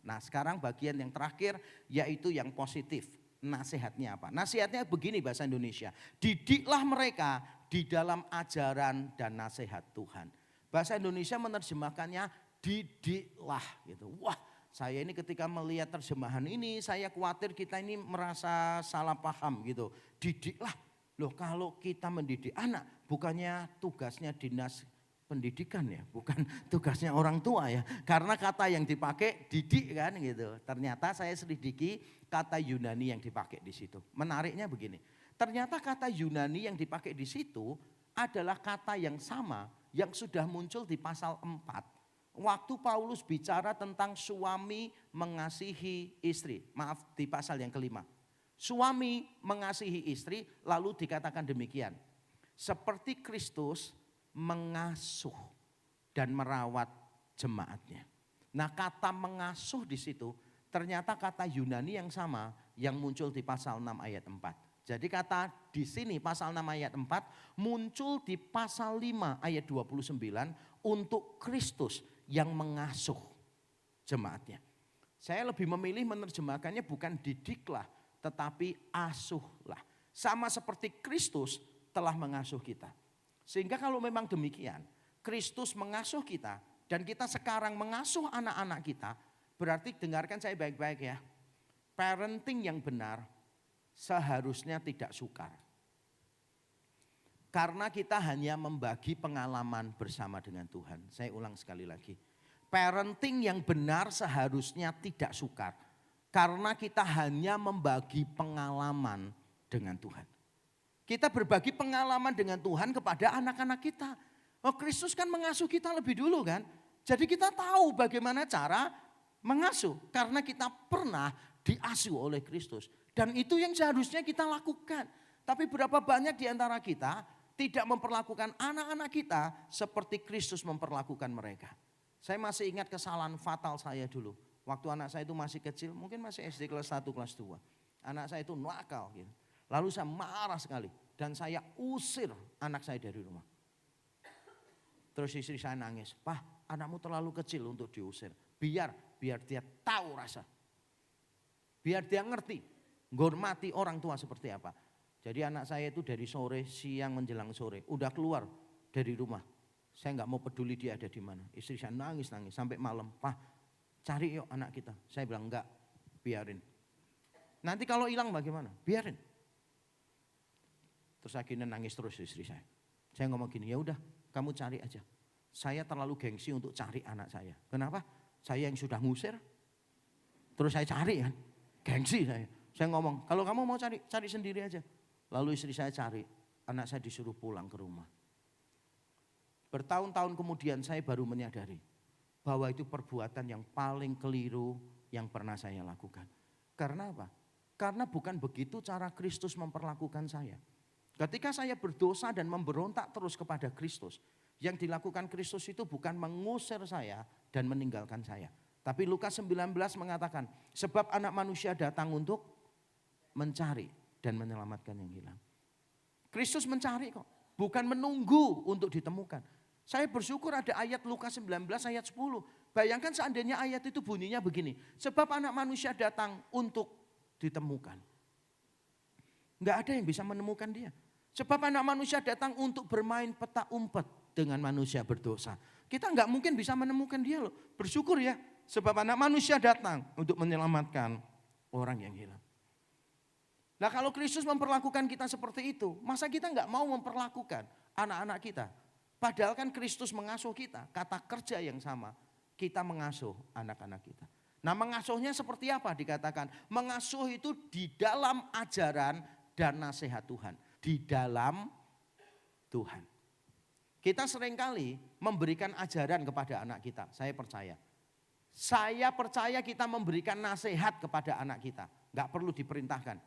Nah sekarang bagian yang terakhir yaitu yang positif. Nasihatnya apa? Nasihatnya begini bahasa Indonesia. Didiklah mereka di dalam ajaran dan nasihat Tuhan. Bahasa Indonesia menerjemahkannya didiklah gitu. Wah, saya ini ketika melihat terjemahan ini saya khawatir kita ini merasa salah paham gitu. Didiklah. Loh kalau kita mendidik anak bukannya tugasnya dinas pendidikan ya, bukan tugasnya orang tua ya. Karena kata yang dipakai didik kan gitu. Ternyata saya selidiki kata Yunani yang dipakai di situ. Menariknya begini. Ternyata kata Yunani yang dipakai di situ adalah kata yang sama yang sudah muncul di pasal 4. Waktu Paulus bicara tentang suami mengasihi istri. Maaf, di pasal yang kelima. Suami mengasihi istri lalu dikatakan demikian. Seperti Kristus mengasuh dan merawat jemaatnya. Nah kata mengasuh di situ ternyata kata Yunani yang sama yang muncul di pasal 6 ayat 4. Jadi kata di sini pasal 6 ayat 4 muncul di pasal 5 ayat 29 untuk Kristus yang mengasuh jemaatnya. Saya lebih memilih menerjemahkannya bukan didiklah tetapi asuhlah. Sama seperti Kristus telah mengasuh kita. Sehingga kalau memang demikian, Kristus mengasuh kita dan kita sekarang mengasuh anak-anak kita, berarti dengarkan saya baik-baik ya. Parenting yang benar seharusnya tidak sukar. Karena kita hanya membagi pengalaman bersama dengan Tuhan. Saya ulang sekali lagi. Parenting yang benar seharusnya tidak sukar. Karena kita hanya membagi pengalaman dengan Tuhan. Kita berbagi pengalaman dengan Tuhan kepada anak-anak kita. Oh Kristus kan mengasuh kita lebih dulu kan. Jadi kita tahu bagaimana cara mengasuh. Karena kita pernah diasuh oleh Kristus. Dan itu yang seharusnya kita lakukan. Tapi berapa banyak di antara kita tidak memperlakukan anak-anak kita seperti Kristus memperlakukan mereka. Saya masih ingat kesalahan fatal saya dulu. Waktu anak saya itu masih kecil, mungkin masih SD kelas 1, kelas 2. Anak saya itu nakal gitu. Lalu saya marah sekali dan saya usir anak saya dari rumah. Terus istri saya nangis, "Pak, anakmu terlalu kecil untuk diusir. Biar dia tahu rasa. Biar dia ngerti, menghormati orang tua seperti apa." Jadi anak saya itu dari sore, siang menjelang sore, udah keluar dari rumah. Saya nggak mau peduli dia ada di mana. Istri saya nangis sampai malam, "Pak, cari yuk anak kita." Saya bilang enggak, biarin. Nanti kalau hilang bagaimana? Biarin. Terus akhirnya nangis terus istri saya. Saya ngomong gini, ya udah kamu cari aja. Saya terlalu gengsi untuk cari anak saya. Kenapa? Saya yang sudah ngusir. Terus saya cari kan. Gengsi saya. Saya ngomong, kalau kamu mau cari, cari sendiri aja. Lalu istri saya cari, anak saya disuruh pulang ke rumah. Bertahun-tahun kemudian saya baru menyadari bahwa itu perbuatan yang paling keliru yang pernah saya lakukan. Karena apa? Karena bukan begitu cara Kristus memperlakukan saya. Ketika saya berdosa dan memberontak terus kepada Kristus, yang dilakukan Kristus itu bukan mengusir saya dan meninggalkan saya. Tapi Lukas 19 mengatakan, sebab anak manusia datang untuk mencari dan menyelamatkan yang hilang. Kristus mencari kok, bukan menunggu untuk ditemukan. Saya bersyukur ada ayat Lukas 19 ayat 10. Bayangkan seandainya ayat itu bunyinya begini. Sebab anak manusia datang untuk ditemukan. Enggak ada yang bisa menemukan dia. Sebab anak manusia datang untuk bermain petak umpet dengan manusia berdosa. Kita enggak mungkin bisa menemukan dia loh. Bersyukur ya. Sebab anak manusia datang untuk menyelamatkan orang yang hilang. Nah kalau Kristus memperlakukan kita seperti itu, masa kita enggak mau memperlakukan anak-anak kita? Padahal kan Kristus mengasuh kita, kata kerja yang sama, kita mengasuh anak-anak kita. Nah mengasuhnya seperti apa dikatakan? Mengasuh itu di dalam ajaran dan nasihat Tuhan. Di dalam Tuhan. Kita seringkali memberikan ajaran kepada anak kita, saya percaya. Saya percaya kita memberikan nasihat kepada anak kita, enggak perlu diperintahkan.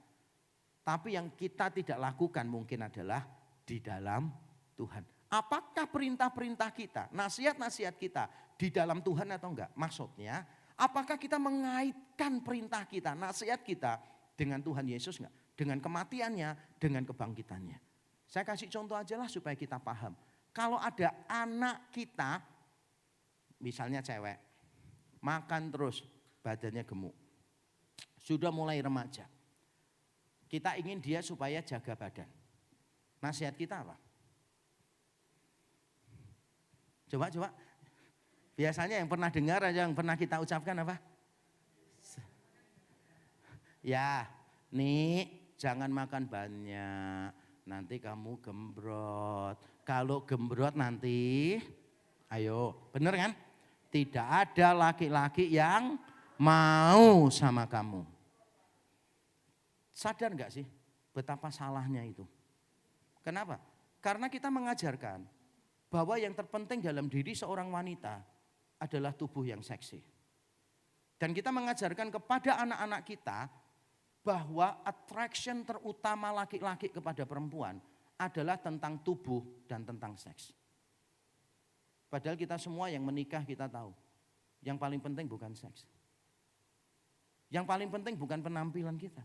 Tapi yang kita tidak lakukan mungkin adalah di dalam Tuhan. Apakah perintah-perintah kita, nasihat-nasihat kita di dalam Tuhan atau enggak? Maksudnya, apakah kita mengaitkan perintah kita, nasihat kita dengan Tuhan Yesus enggak? Dengan kematiannya, dengan kebangkitannya. Saya kasih contoh aja lah supaya kita paham. Kalau ada anak kita, misalnya cewek, makan terus, badannya gemuk. Sudah mulai remaja. Kita ingin dia supaya jaga badan. Nasihat kita apa? Coba. Biasanya yang pernah dengar aja, yang pernah kita ucapkan apa? Ya, nih jangan makan banyak, nanti kamu gembrot. Kalau gembrot nanti, ayo, bener kan? Tidak ada laki-laki yang mau sama kamu. Sadar nggak sih betapa salahnya itu? Kenapa? Karena kita mengajarkan bahwa yang terpenting dalam diri seorang wanita adalah tubuh yang seksi. Dan kita mengajarkan kepada anak-anak kita bahwa attraction terutama laki-laki kepada perempuan adalah tentang tubuh dan tentang seks. Padahal kita semua yang menikah kita tahu, yang paling penting bukan seks. Yang paling penting bukan penampilan kita.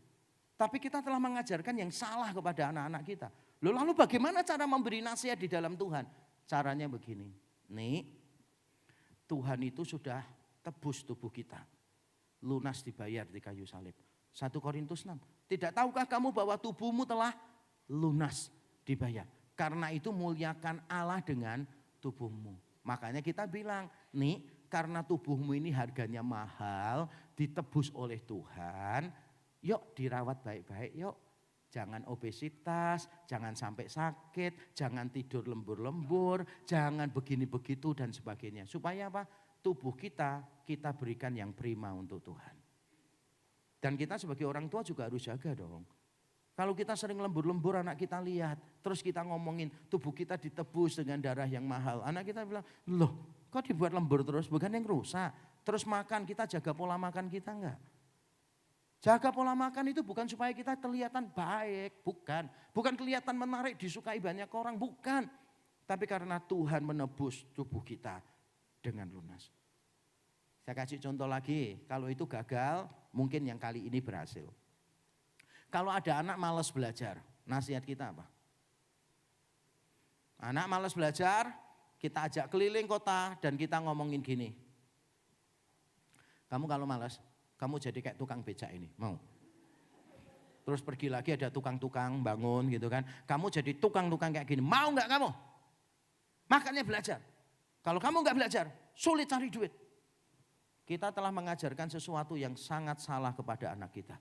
Tapi kita telah mengajarkan yang salah kepada anak-anak kita. Lalu bagaimana cara memberi nasihat di dalam Tuhan? Caranya begini, nih Tuhan itu sudah tebus tubuh kita. Lunas dibayar di kayu salib. 1 Korintus 6. Tidak tahukah kamu bahwa tubuhmu telah lunas dibayar. Karena itu muliakan Allah dengan tubuhmu. Makanya kita bilang, nih karena tubuhmu ini harganya mahal, ditebus oleh Tuhan, yuk dirawat baik-baik yuk. Jangan obesitas, jangan sampai sakit, jangan tidur lembur-lembur, jangan begini begitu dan sebagainya. Supaya apa? Tubuh kita berikan yang prima untuk Tuhan. Dan kita sebagai orang tua juga harus jaga dong. Kalau kita sering lembur-lembur anak kita lihat, terus kita ngomongin tubuh kita ditebus dengan darah yang mahal. Anak kita bilang, loh kok dibuat lembur terus, bukan yang rusak. Terus makan, kita jaga pola makan kita enggak? Jaga pola makan itu bukan supaya kita kelihatan baik, bukan. Bukan kelihatan menarik, disukai banyak orang, bukan. Tapi karena Tuhan menebus tubuh kita dengan lunas. Saya kasih contoh lagi, kalau itu gagal, mungkin yang kali ini berhasil. Kalau ada anak malas belajar, nasihat kita apa? Anak malas belajar, kita ajak keliling kota dan kita ngomongin gini. Kamu kalau malas, kamu jadi kayak tukang becak ini, mau? Terus pergi lagi ada tukang-tukang bangun gitu kan. Kamu jadi tukang-tukang kayak gini, mau nggak kamu? Makanya belajar. Kalau kamu nggak belajar, sulit cari duit. Kita telah mengajarkan sesuatu yang sangat salah kepada anak kita.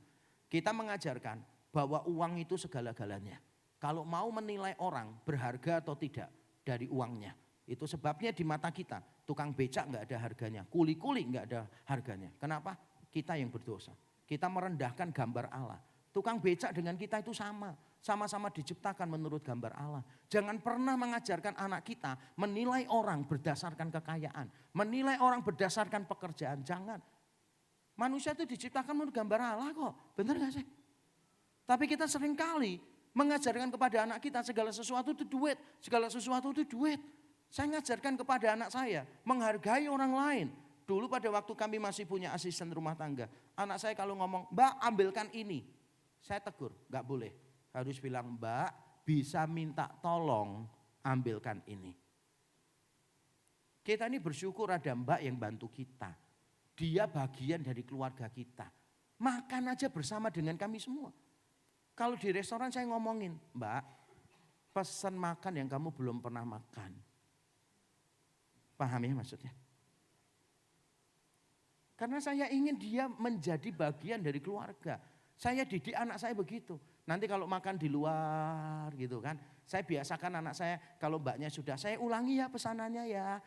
Kita mengajarkan bahwa uang itu segala-galanya. Kalau mau menilai orang berharga atau tidak dari uangnya. Itu sebabnya di mata kita, tukang becak nggak ada harganya, kuli-kuli nggak ada harganya. Kenapa? Kita yang berdosa. Kita merendahkan gambar Allah. Tukang becak dengan kita itu sama. Sama-sama diciptakan menurut gambar Allah. Jangan pernah mengajarkan anak kita menilai orang berdasarkan kekayaan. Menilai orang berdasarkan pekerjaan. Jangan. Manusia itu diciptakan menurut gambar Allah kok. Benar gak sih? Tapi kita seringkali mengajarkan kepada anak kita segala sesuatu itu duit. Segala sesuatu itu duit. Saya mengajarkan kepada anak saya menghargai orang lain. Dulu pada waktu kami masih punya asisten rumah tangga. Anak saya kalau ngomong, Mbak ambilkan ini. Saya tegur, gak boleh. Harus bilang, Mbak bisa minta tolong ambilkan ini. Kita ini bersyukur ada Mbak yang bantu kita. Dia bagian dari keluarga kita. Makan aja bersama dengan kami semua. Kalau di restoran saya ngomongin, Mbak pesan makan yang kamu belum pernah makan. Paham ya maksudnya? Karena saya ingin dia menjadi bagian dari keluarga. Saya didik anak saya begitu. Nanti kalau makan di luar gitu kan. Saya biasakan anak saya kalau mbaknya sudah saya ulangi ya pesanannya ya.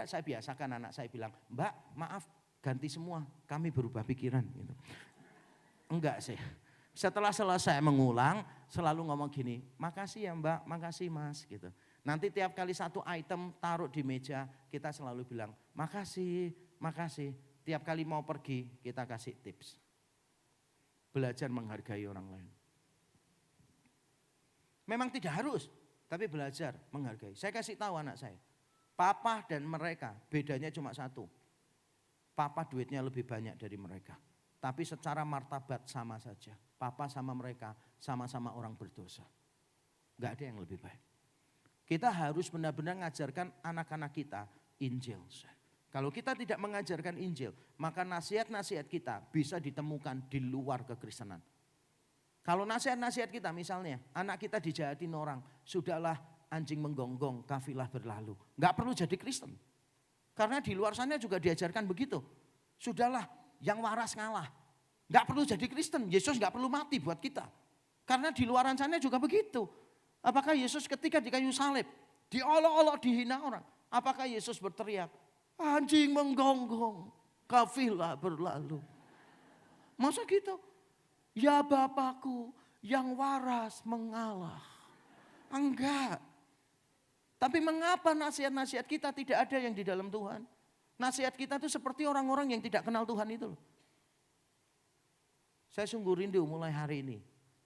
Saya biasakan anak saya bilang, Mbak maaf ganti semua kami berubah pikiran gitu. Enggak sih. Setelah selesai mengulang selalu ngomong gini, makasih ya Mbak, makasih Mas gitu. Nanti tiap kali satu item taruh di meja kita selalu bilang makasih, makasih. Tiap kali mau pergi kita kasih tips. Belajar menghargai orang lain. Memang tidak harus, tapi belajar menghargai. Saya kasih tahu anak saya, papa dan mereka bedanya cuma satu. Papa duitnya lebih banyak dari mereka. Tapi secara martabat sama saja. Papa sama mereka sama-sama orang berdosa. Gak ada yang lebih baik. Kita harus benar-benar ngajarkan anak-anak kita Injil. Kalau kita tidak mengajarkan Injil, maka nasihat-nasihat kita bisa ditemukan di luar kekristenan. Kalau nasihat-nasihat kita misalnya, anak kita dijahatin orang, sudahlah anjing menggonggong, kafilah berlalu. Enggak perlu jadi Kristen. Karena di luar sana juga diajarkan begitu. Sudahlah, yang waras ngalah. Enggak perlu jadi Kristen, Yesus enggak perlu mati buat kita. Karena di luar sana juga begitu. Apakah Yesus ketika di kayu salib, diolok-olok, dihina orang. Apakah Yesus berteriak, anjing menggonggong, kafilah berlalu. Masa gitu? Ya Bapakku yang waras mengalah. Enggak. Tapi mengapa nasihat-nasihat kita tidak ada yang di dalam Tuhan? Nasihat kita itu seperti orang-orang yang tidak kenal Tuhan itu loh. Saya sungguh rindu mulai hari ini.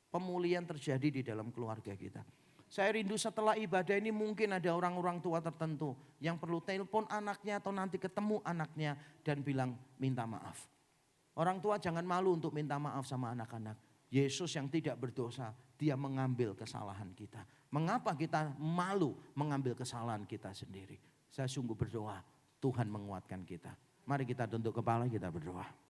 Pemulihan terjadi di dalam keluarga kita. Saya rindu setelah ibadah ini mungkin ada orang-orang tua tertentu yang perlu telepon anaknya atau nanti ketemu anaknya dan bilang minta maaf. Orang tua jangan malu untuk minta maaf sama anak-anak. Yesus yang tidak berdosa, dia mengambil kesalahan kita. Mengapa kita malu mengambil kesalahan kita sendiri? Saya sungguh berdoa, Tuhan menguatkan kita. Mari kita tunduk kepala, kita berdoa.